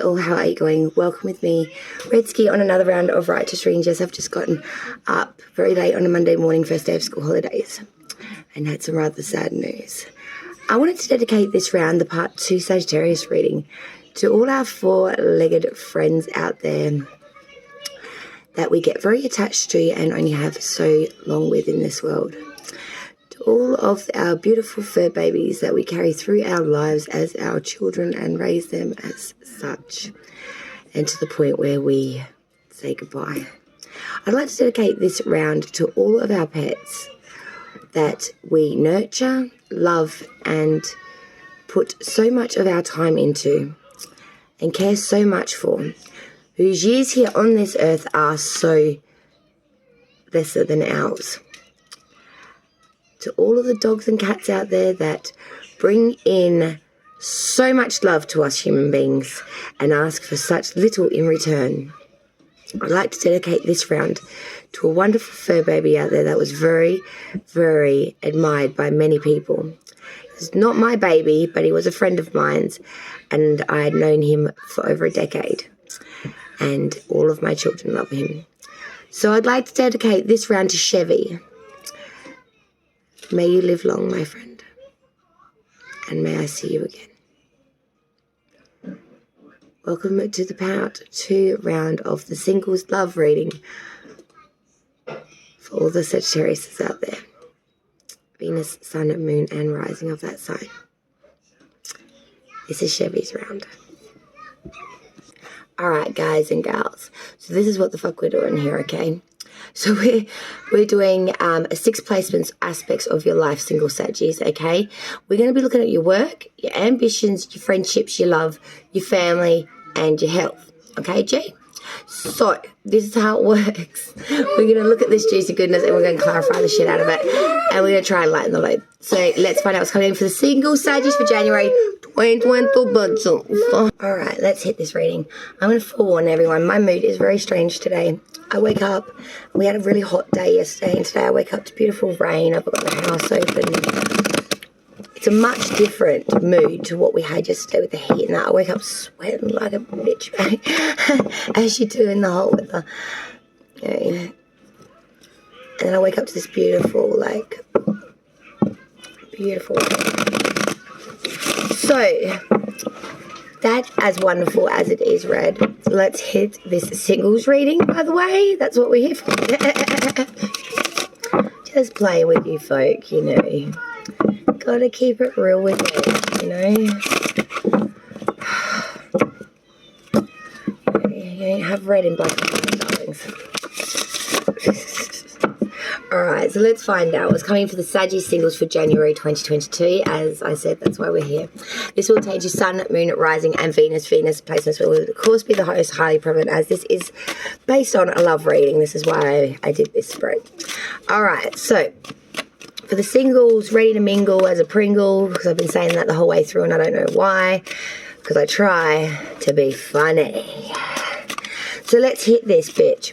Oh, how are you going? Welcome with me, Redski, on another round of Righteous Readings. Yes, I've just gotten up very late on a Monday morning, first day of school holidays, and had some rather sad news. I wanted to dedicate this round, the part 2 Sagittarius reading, to all our four-legged friends out there that we get very attached to and only have so long with in this world. To all of our beautiful fur babies that we carry through our lives as our children and raise them as such, and to the point where we say goodbye. I'd like to dedicate this round to all of our pets that we nurture, love, and put so much of our time into and care so much for, whose years here on this earth are so lesser than ours. To all of the dogs and cats out there that bring in so much love to us human beings and ask for such little in return, I'd like to dedicate this round to a wonderful fur baby out there that was very, very admired by many people. It's not my baby, but he was a friend of mine's, and I had known him for over a decade, and all of my children love him. So I'd like to dedicate this round to CHEVY. May you live long, my friend, and may I see you again. Welcome to the part 2 round of the singles love reading for all the Sagittarius out there. Venus, Sun, Moon, and Rising of that sign. This is Chevy's round. Alright, guys and gals. So this is what the fuck we're doing here, okay? So we're doing 6 placements, aspects of your life, single Saggies, okay? We're going to be looking at your work, your ambitions, your friendships, your love, your family, and your health. Okay, G? So, this is how it works. We're going to look at this juicy goodness and we're going to clarify the shit out of it. And we're going to try and lighten the load. So, let's find out what's coming in for the single Saggies for January 2022. Alright, let's hit this reading. I'm going to forewarn everyone, my mood is very strange today. I wake up, we had a really hot day yesterday, and today I wake up to beautiful rain. I've got the house open. It's a much different mood to what we had yesterday with the heat and that. I wake up sweating like a bitch, as you do in the hot weather. And then I wake up to this beautiful, beautiful rain. So, that, as wonderful as it is, Red, let's hit this singles reading, by the way. That's what we're here for. Just playing with you folk, you know. Gotta keep it real with me, you know. You don't have red in black and white, darlings. Alright, so let's find out what's coming for the Saggy singles for January 2022. As I said, that's why we're here. This will take your Sun, Moon, Rising, and Venus. Venus placements will, of course, be the most highly prevalent, as this is based on a love reading. This is why I did this spread. Alright, so for the singles, ready to mingle as a Pringle, because I've been saying that the whole way through and I don't know why, because I try to be funny. So let's hit this bitch.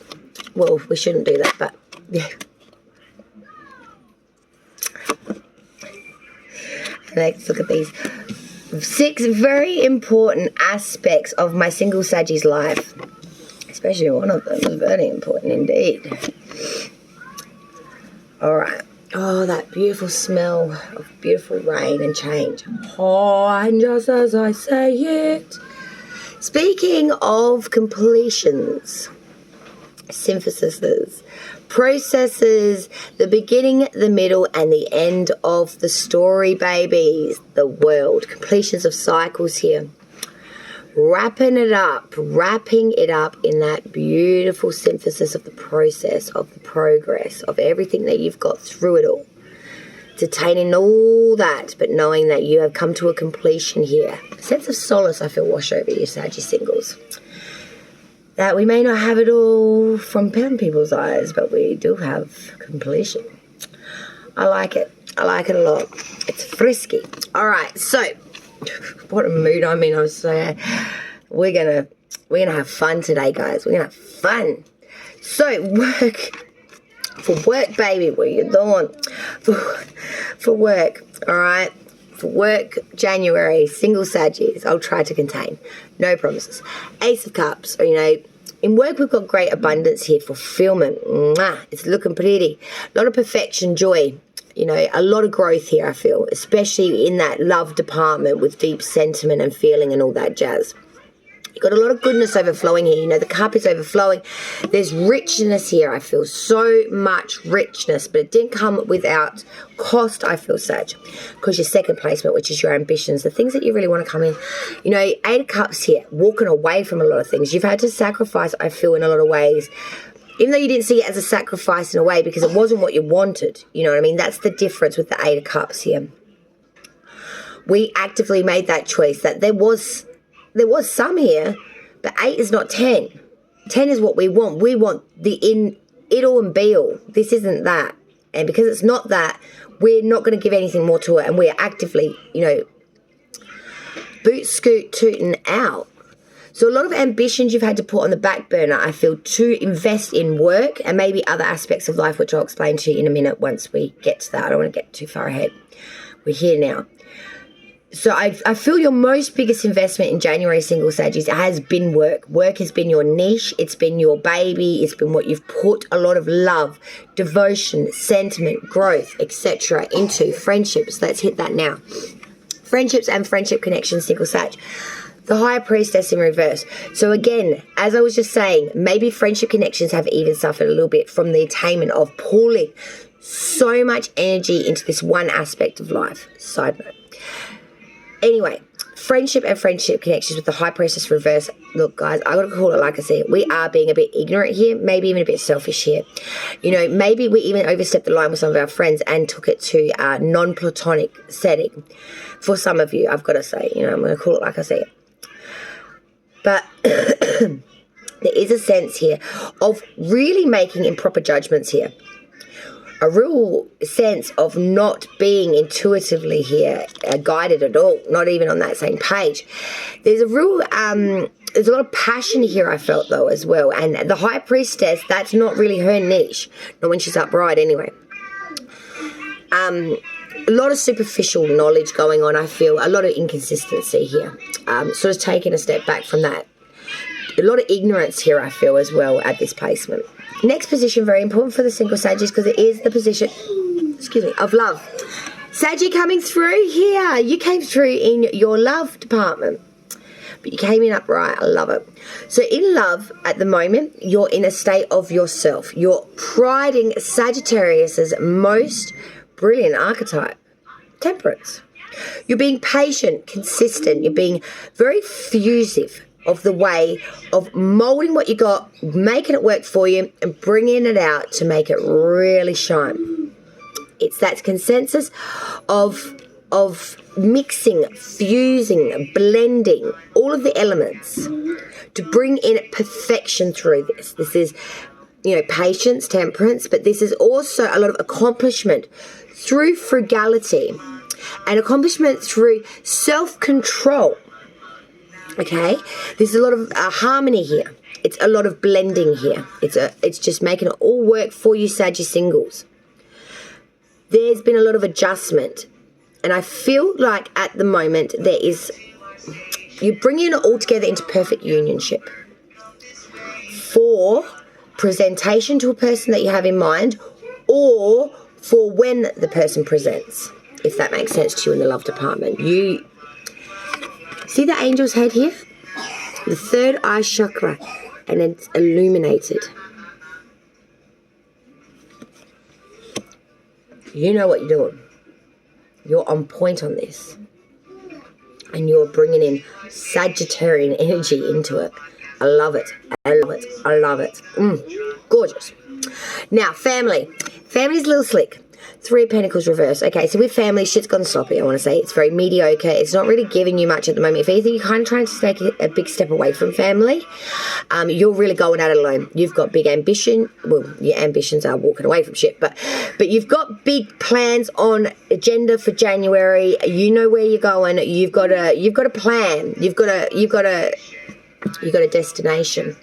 Well, we shouldn't do that, but yeah. Let's look at these 6 very important aspects of my single Saggie's life. Especially one of them is very important indeed. Alright. Oh, that beautiful smell of beautiful rain and change. Oh, and just as I say it. Speaking of completions, syntheses, processes, the beginning, the middle, and the end of the story, babies. The world. Completions of cycles here. Wrapping it up in that beautiful synthesis of the process, of the progress, of everything that you've got through it all. Detaining all that, but knowing that you have come to a completion here. A sense of solace I feel wash over you, Saggy singles. That we may not have it all from people's eyes, but we do have completion. I like it. I like it a lot. It's frisky. Alright, so what a mood I'm in. I was saying we're gonna have fun today, guys. We're gonna have fun. So work, baby. What are you doing? For work, all right. For work, January, single Saggies, I'll try to contain. No promises. Ace of Cups, in work we've got great abundance here, fulfillment. It's looking pretty. A lot of perfection, joy. A lot of growth here, I feel, especially in that love department with deep sentiment and feeling and all that jazz. You've got a lot of goodness overflowing here. The cup is overflowing. There's richness here, I feel. So much richness, but it didn't come without cost, I feel, Sag. Because your second placement, which is your ambitions, the things that you really want to come in. Eight of Cups here, walking away from a lot of things. You've had to sacrifice, I feel, in a lot of ways. Even though you didn't see it as a sacrifice in a way because it wasn't what you wanted. You know what I mean? That's the difference with the Eight of Cups here. We actively made that choice that there was some here, but 8 is not 10. 10 is what we want. We want the it all and be all. This isn't that. And because it's not that, we're not going to give anything more to it. And we're actively, boot scoot tooting out. So a lot of ambitions you've had to put on the back burner, I feel, to invest in work and maybe other aspects of life, which I'll explain to you in a minute once we get to that. I don't want to get too far ahead. We're here now. So I feel your most biggest investment in January, single Saggies, has been work. Work has been your niche. It's been your baby. It's been what you've put a lot of love, devotion, sentiment, growth, etc. into. Friendships. Let's hit that now. Friendships and friendship connections, single Sag. The High Priestess in reverse. So again, as I was just saying, maybe friendship connections have even suffered a little bit from the attainment of pulling so much energy into this one aspect of life. Side note. Anyway, friendship and friendship connections with the High Priestess reverse. Look, guys, I gotta call it like I say. We are being a bit ignorant here, maybe even a bit selfish here. Maybe we even overstepped the line with some of our friends and took it to a non-platonic setting. For some of you, I've got to say, I'm gonna call it like I say it. But there is a sense here of really making improper judgments here. A real sense of not being intuitively here guided at all, not even on that same page. There's a real, there's a lot of passion here, I felt, though, as well. And the High Priestess, that's not really her niche, not when she's upright anyway. A lot of superficial knowledge going on, I feel. A lot of inconsistency here. Sort of taking a step back from that. A lot of ignorance here, I feel, as well, at this placement. Next position, very important for the single Saggies because it is the position, of love. Saggy coming through here. You came through in your love department. But you came in upright. I love it. So in love, at the moment, you're in a state of yourself. You're priding Sagittarius's most brilliant archetype, Temperance. You're being patient, consistent. You're being very fusive of the way of molding what you got, making it work for you, and bringing it out to make it really shine. It's that consensus of mixing, fusing, blending all of the elements to bring in perfection through this. This is, patience, temperance, but this is also a lot of accomplishment through frugality and accomplishment through self-control. Okay, there's a lot of harmony here. It's a lot of blending here. It's just making it all work for you, Saggy singles. There's been a lot of adjustment, and I feel like at the moment you're bringing it all together into perfect unionship for presentation to a person that you have in mind, or for when the person presents, if that makes sense to you in the love department. You see the angel's head here? The third eye chakra, and it's illuminated. You know what you're doing. You're on point on this. And you're bringing in Sagittarian energy into it. I love it. I love it. I love it. Gorgeous. Now, family. Family's a little slick. 3 of Pentacles reverse. Okay, so with family, shit's gone sloppy, I want to say. It's very mediocre. It's not really giving you much at the moment. If anything, you're kind of trying to take a big step away from family. You're really going at it alone. You've got big ambition. Well, your ambitions are walking away from shit, but you've got big plans on agenda for January. You know where you're going. You've got a plan. You've got a destination.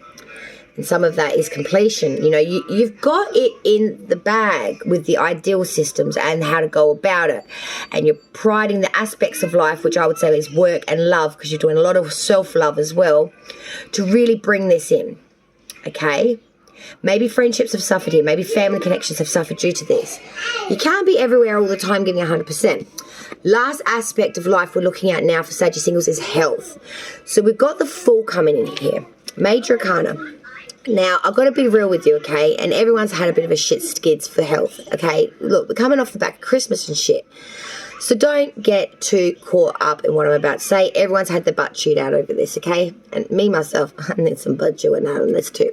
And some of that is completion. You know, you've got it in the bag with the ideal systems and how to go about it. And you're priding the aspects of life, which I would say is work and love, because you're doing a lot of self-love as well, to really bring this in, okay? Maybe friendships have suffered here. Maybe family connections have suffered due to this. You can't be everywhere all the time giving 100%. Last aspect of life we're looking at now for Sagittarius singles is health. So we've got the Fool coming in here. Major Arcana. Now, I've got to be real with you, okay? And everyone's had a bit of a shit skids for health, okay? Look, we're coming off the back of Christmas and shit. So don't get too caught up in what I'm about to say. Everyone's had the butt chewed out over this, okay? And me, myself, I need some butt chewing out on this too.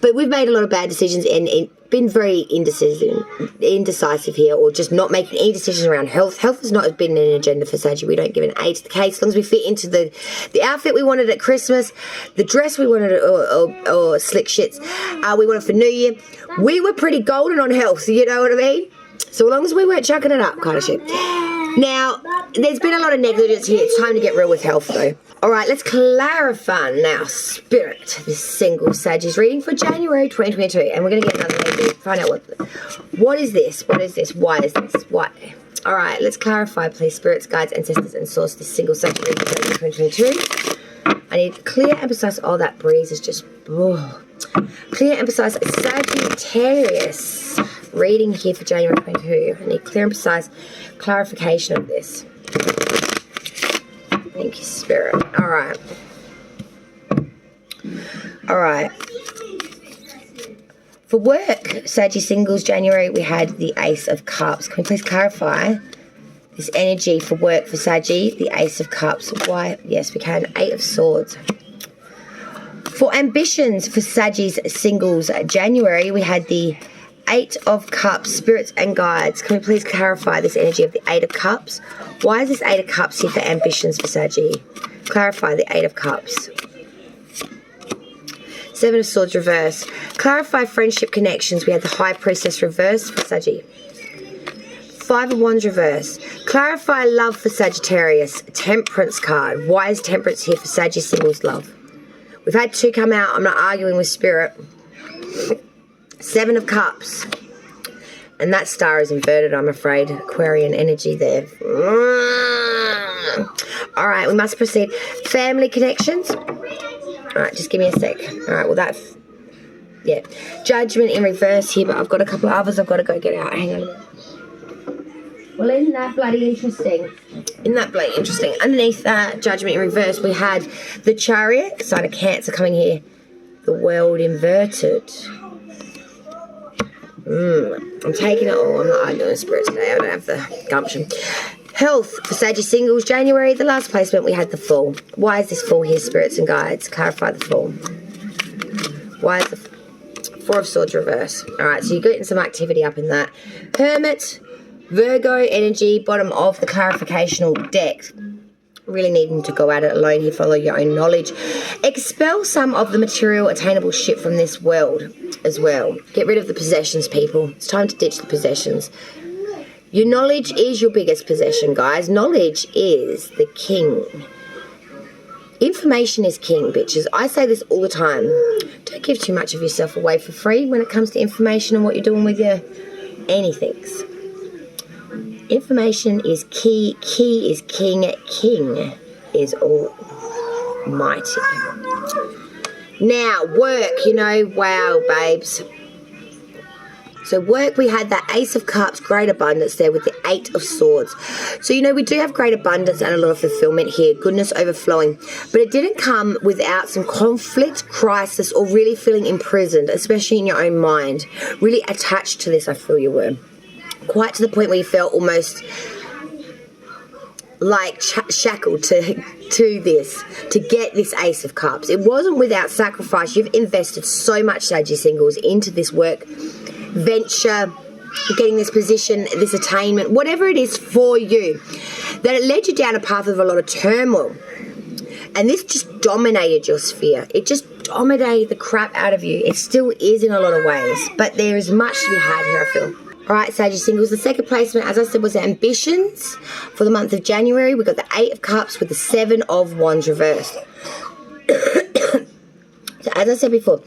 But we've made a lot of bad decisions and been very indecisive here, or just not making any decisions around health. Health has not been an agenda for Sagittarius. We don't give an A to the case. As long as we fit into the outfit we wanted at Christmas, the dress we wanted, or slick shits we wanted for New Year, we were pretty golden on health, you know what I mean? So long as we weren't chucking it up kind of shit. Now, there's been a lot of negligence here. It's time to get real with health, though. All right, let's clarify now, Spirit, this single Sagittarius reading for January 2022. And we're going to get another reading, find out what is this? What is this? Why is this? Why? All right, let's clarify, please, Spirits, Guides, Ancestors, and Source, this single Sagittarius reading for January 2022. I need clear emphasis. Oh, that breeze is just... Oh. Clear emphasis Sagittarius reading here for January 22. I need clear and precise clarification of this. Thank you, Spirit. All right. All right. For work, Sagittarius singles, January, we had the Ace of Cups. Can we please clarify this energy for work for Sagittarius, the Ace of Cups? Why? Yes, we can. 8 of Swords. For ambitions for Sagittarius singles, January, we had the 8 of Cups, Spirits and Guides. Can we please clarify this energy of the 8 of Cups? Why is this 8 of Cups here for ambitions for Sagittarius? Clarify the 8 of Cups. 7 of Swords reverse. Clarify friendship connections. We had the High Priestess reverse for Sagittarius. 5 of Wands reverse. Clarify love for Sagittarius. Temperance card. Why is Temperance here for Sagittarius singles love? We've had 2 come out. I'm not arguing with Spirit. 7 of Cups. And that star is inverted, I'm afraid. Aquarian energy there. All right, we must proceed. Family connections. All right, just give me a sec. All right, well, that's... Yeah. Judgment in reverse here, but I've got a couple of others I've got to go get out. Hang on a minute. Well, isn't that bloody interesting? Isn't that bloody interesting? Underneath that, Judgment in reverse, we had the Chariot, sign of Cancer coming here. The World inverted. I'm taking it all. I'm not arguing with Spirit today. I don't have the gumption. Health for Sagittarius singles, January, the last placement, we had the Fool. Why is this Fool here, Spirits and Guides? Clarify the Fool. Why is the 4 of Swords reverse? All right, so you're getting some activity up in that. Hermit, Virgo energy, bottom of the clarificational deck. Really needing to go at it alone here, follow your own knowledge. Expel some of the material attainable shit from this world as well. Get rid of the possessions, people. It's time to ditch the possessions. Your knowledge is your biggest possession, guys. Knowledge is the king. Information is king, bitches. I say this all the time. Don't give too much of yourself away for free when it comes to information and what you're doing with your anythings. Information is key. Key is king. King is almighty. Now, work, you know, wow, babes. So work, we had that Ace of Cups, great abundance there with the 8 of Swords. So, you know, we do have great abundance and a lot of fulfillment here, goodness overflowing. But it didn't come without some conflict, crisis, or really feeling imprisoned, especially in your own mind. Really attached to this, I feel you were. Quite to the point where you felt almost like shackled to this, to get this Ace of Cups. It wasn't without sacrifice. You've invested so much, Sagittarius singles, into this work, venture, getting this position, this attainment, whatever it is for you, that it led you down a path of a lot of turmoil. And this just dominated your sphere. It just dominated the crap out of you. It still is in a lot of ways, but there is much to be had here, I feel. All right, Sagittarius singles, the second placement, as I said, was ambitions for the month of January. We got the 8 of Cups with the 7 of Wands reversed. So as I said before,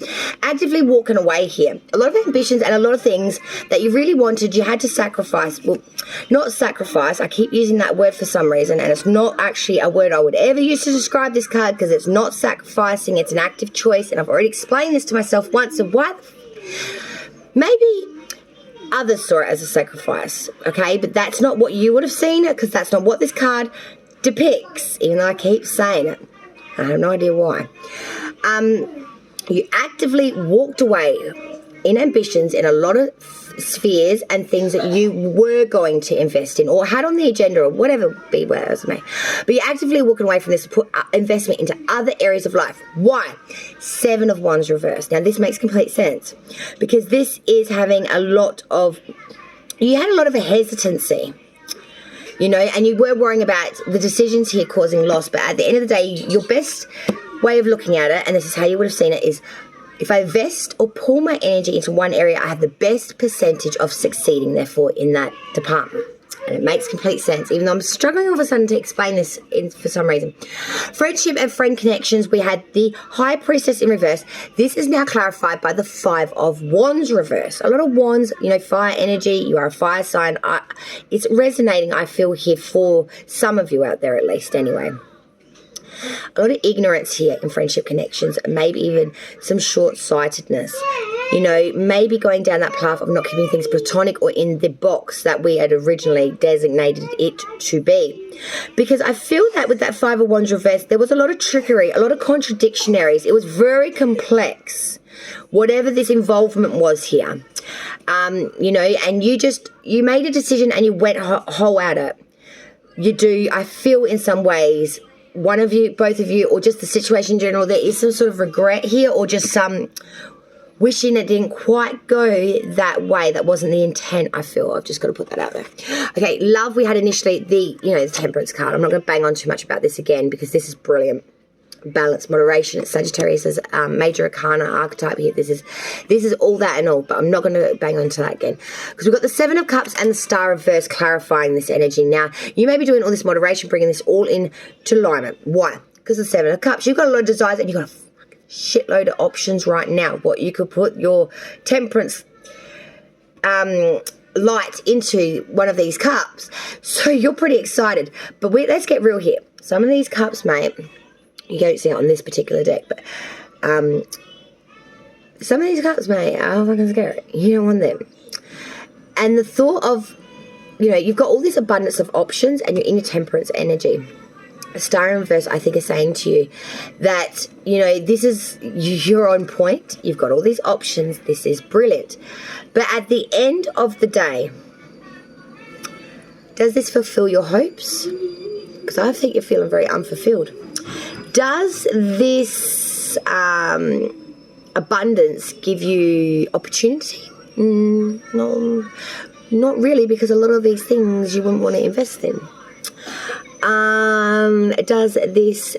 actively walking away here. A lot of ambitions and a lot of things that you really wanted, you had to sacrifice. Well, not sacrifice. I keep using that word for some reason, and it's not actually a word I would ever use to describe this card, because it's not sacrificing. It's an active choice, and I've already explained this to myself once. So what? Maybe others saw it as a sacrifice, okay? But that's not what you would have seen it, because that's not what this card depicts, even though I keep saying it. I have no idea why. You actively walked away in ambitions in a lot of spheres and things that you were going to invest in or had on the agenda or whatever, be where it may. But you're actively walking away from this to put investment into other areas of life. Why? 7 of Wands reversed. Now, this makes complete sense because this is having a lot of, you had a lot of a hesitancy, you know, and you were worrying about the decisions here causing loss. But at the end of the day, your best way of looking at it, and this is how you would have seen it, is if I invest or pour my energy into one area, I have the best percentage of succeeding, therefore, in that department. And it makes complete sense, even though I'm struggling all of a sudden to explain this for some reason. Friendship and friend connections, we had the High Priestess in reverse. This is now clarified by the 5 of Wands reverse. A lot of Wands, you know, fire energy, you are a fire sign. It's resonating, I feel, here for some of you out there, at least anyway. A lot of ignorance here in friendship connections, maybe even some short-sightedness. You know, maybe going down that path of not keeping things platonic or in the box that we had originally designated it to be. Because I feel that with that 5 of Wands reverse, there was a lot of trickery, a lot of contradictionaries. It was very complex, whatever this involvement was here. You know, and you made a decision and you went whole at it. You do, I feel in some ways, one of you, both of you, or just the situation in general, there is some sort of regret here or just some wishing it didn't quite go that way. That wasn't the intent, I feel. I've just got to put that out there. Okay, love, we had initially the Temperance card. I'm not going to bang on too much about this again because this is brilliant. Balance, moderation, Sagittarius is major arcana archetype here. This is all that and all, but I'm not going to bang on to that again because we've got the 7 of Cups and the Star reverse clarifying this energy. Now, you may be doing all this moderation, bringing this all in to alignment. Why? Because the 7 of Cups, you've got a lot of desires and you've got a shitload of options right now. What you could put your Temperance light into one of these cups. So you're pretty excited. But let's get real here. Some of these cups, mate, you don't see it on this particular deck, but some of these cups, mate, are fucking scary. You don't want them. And the thought of, you know, you've got all this abundance of options and you're in your Temperance energy. A Star in reverse, I think, is saying to you that, you know, this is, you're on point. You've got all these options. This is brilliant. But at the end of the day, does this fulfill your hopes? Because I think you're feeling very unfulfilled. Does this abundance give you opportunity? No, not really, because a lot of these things you wouldn't want to invest in. Does this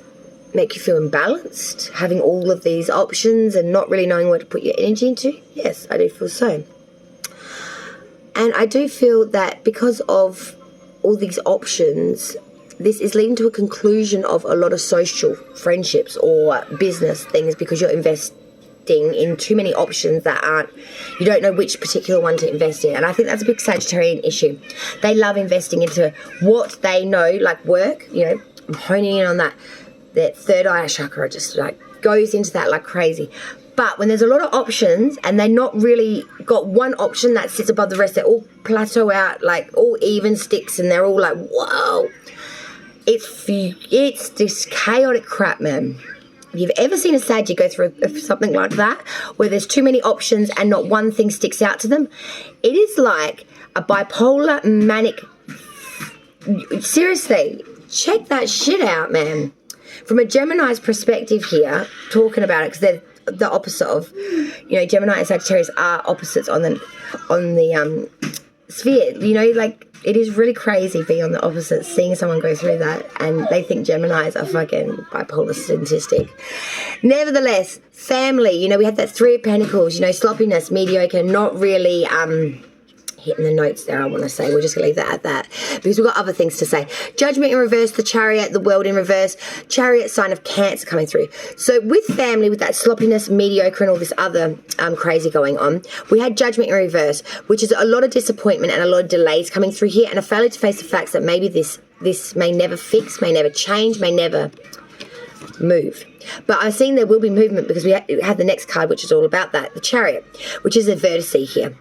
make you feel imbalanced, having all of these options and not really knowing where to put your energy into? Yes, I do feel so. And I do feel that because of all these options, this is leading to a conclusion of a lot of social friendships or business things because you're investing in too many options that you don't know which particular one to invest in. And I think that's a big Sagittarian issue. They love investing into what they know, like work, you know, I'm honing in on that third eye chakra just like goes into that like crazy. But when there's a lot of options and they're not really got one option that sits above the rest, they all plateau out, like all even sticks and they're all like, whoa. It's this chaotic crap, man. If you've ever seen a Saggy go through something like that, where there's too many options and not one thing sticks out to them, it is like a bipolar manic. Seriously, check that shit out, man. From a Gemini's perspective here, talking about it, because they're the opposite of, you know, Gemini and Sagittarius are opposites on the sphere. You know, like, it is really crazy being on the opposite, seeing someone go through that, and they think Geminis are fucking bipolar statistic. Nevertheless, family, you know, we had that 3 of Pentacles, you know, sloppiness, mediocre, not really, hitting the notes there, I want to say. We're just going to leave that at that because we've got other things to say. Judgment in reverse, the Chariot, the World in reverse, Chariot, sign of Cancer coming through. So with family, with that sloppiness, mediocre, and all this other crazy going on, we had Judgment in reverse, which is a lot of disappointment and a lot of delays coming through here, and a failure to face the facts that maybe this may never fix, may never change, may never move. But I've seen there will be movement because we have the next card, which is all about that, the Chariot, which is a vertice here,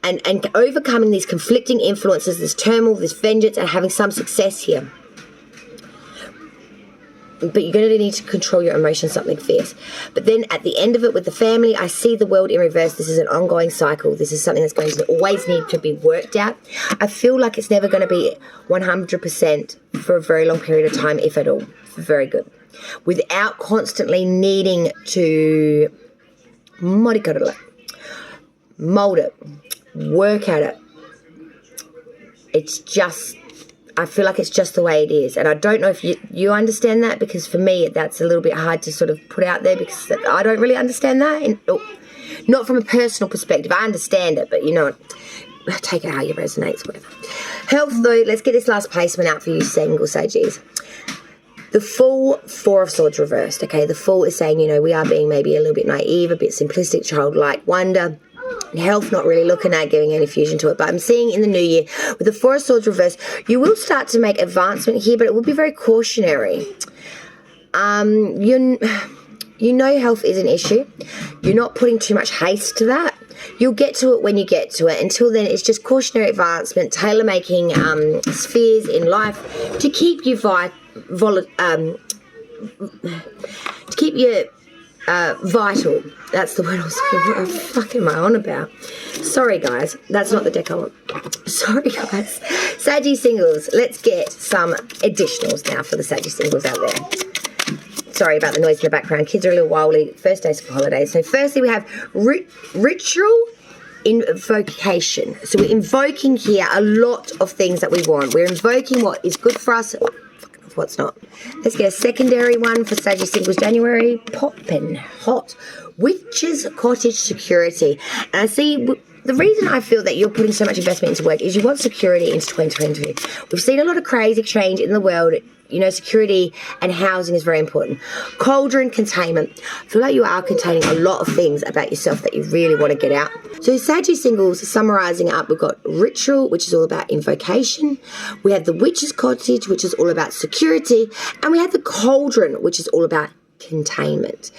and overcoming these conflicting influences, this turmoil, this vengeance, and having some success here. But you're going to need to control your emotions, something fierce. But then at the end of it with the family, I see the World in reverse. This is an ongoing cycle. This is something that's going to always need to be worked out. I feel like it's never going to be 100% for a very long period of time, if at all. Very good. Without constantly needing to mold it, work at it. It's just, I feel like it's just the way it is. And I don't know if you understand that, because for me that's a little bit hard to sort of put out there because I don't really understand that. And, not from a personal perspective. I understand it, but you know, take it how you resonate, whatever. Health though, let's get this last placement out for you single Saggies. The Fool, Four of Swords reversed, okay? The Fool is saying, you know, we are being maybe a little bit naive, a bit simplistic, childlike wonder. Health, not really looking at giving any fusion to it. But I'm seeing in the new year, with the Four of Swords reversed, you will start to make advancement here, but it will be very cautionary. You know health is an issue. You're not putting too much haste to that. You'll get to it when you get to it. Until then, it's just cautionary advancement, tailor-making spheres in life to keep you vital. That's the word I was looking for. What the fuck am I on about? Sorry, guys. That's not the deck I want. Sorry, guys. Saggy singles. Let's get some additionals now for the Saggy singles out there. Sorry about the noise in the background. Kids are a little wildly. First day school holidays. So firstly, we have ritual invocation. So we're invoking here a lot of things that we want. We're invoking what is good for us, what's not. Let's get a secondary one for Sagittarius singles January. Poppin' hot. Witch's Cottage security. And I see the reason I feel that you're putting so much investment into work is you want security into 2020. We've seen a lot of crazy change in the world. You know, security and housing is very important. Cauldron containment. I feel like you are containing a lot of things about yourself that you really want to get out. So Sagittarius singles, summarizing up, we've got ritual, which is all about invocation. We have the Witch's Cottage, which is all about security. And we have the Cauldron, which is all about containment.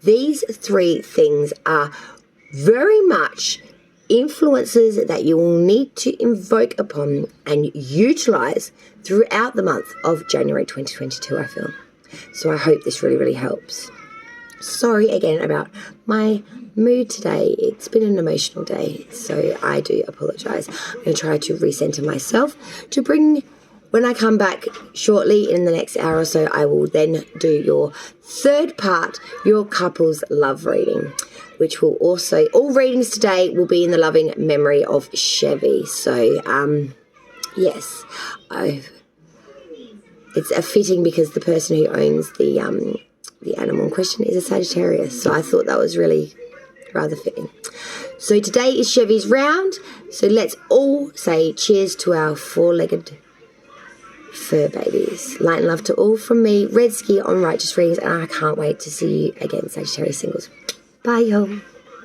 These three things are very much influences that you will need to invoke upon and utilize throughout the month of January 2022, I feel. So I hope this really, really helps. Sorry again about my mood today. It's been an emotional day, so I do apologize. I'm going to try to recenter myself to bring, when I come back shortly in the next hour or so, I will then do your third part, your couple's love reading, which will also, all readings today will be in the loving memory of CHEVY. So, yes, it's a fitting because the person who owns the animal in question is a Sagittarius. So I thought that was really rather fitting. So today is CHEVY's round. So let's all say cheers to our four-legged fur babies. Light and love to all from me, Red Ski on Righteous Readings, and I can't wait to see you again, Sagittarius singles. Bye, y'all.